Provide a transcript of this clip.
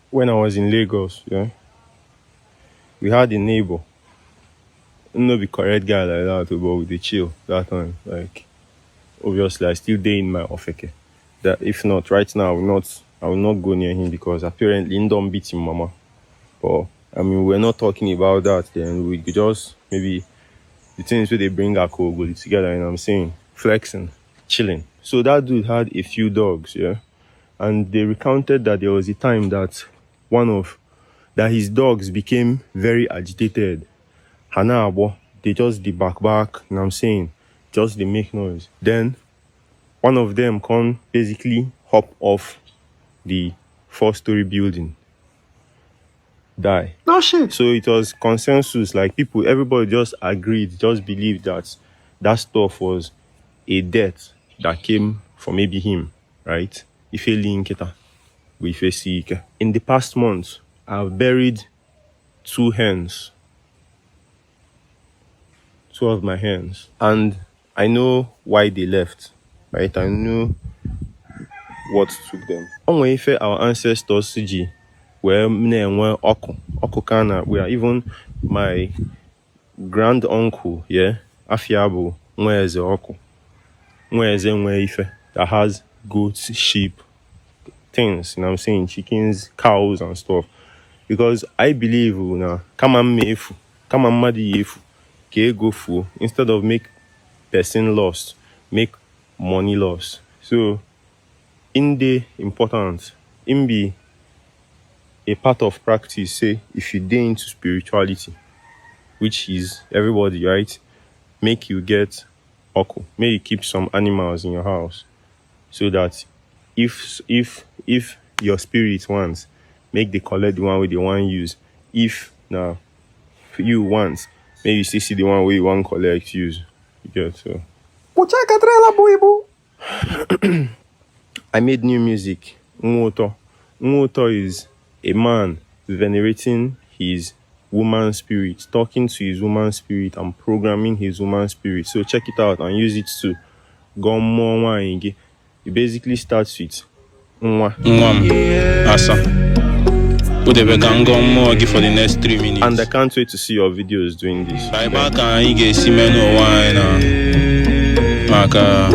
when I was in Lagos, yeah, we had a neighbor. No be correct guy like that, but with the chill that time. Like obviously I still day in my office. That if not right now I will not go near him because apparently he don't beat him mama. But I mean we're not talking about that then. We could just maybe the things where they bring our go together, you know what I'm saying? Flexing, chilling. So that dude had a few dogs, yeah. And they recounted that there was a time that his dogs became very agitated. Hanabo, they just the back, you know what I'm saying? Just they make noise. Then one of them can basically hop off the 4-story building. Die. No shit. So it was consensus, like everybody just agreed, just believed that stuff was a death that came from maybe him, right? If in the past month, I've buried 2 hens. 2 of my hens. And I know why they left, right? I know what took them. Our ancestors, CG, were Okukana, where even my grand uncle, yeah, Afiabo, Mweze Oku, Mweze Ife, that has goats, sheep, things, you know what I'm saying, chickens, cows and stuff. Because I believe now, come on madi yefu, ke go fu, instead of make person lost, make money lost. So in the important, in be a part of practice, say if you dey into spirituality, which is everybody, right? Make you get oko. May you keep some animals in your house so that if your spirit wants, make they collect the one where they want use. If now you want, maybe you still see the one where you want collect use. You get so. I made new music. Ngoto is a man venerating his woman spirit, talking to his woman spirit and programming his woman spirit. So check it out and use it to go more. It basically starts with Asa. For the next 3 minutes. And I can't wait to see your videos doing this. Maka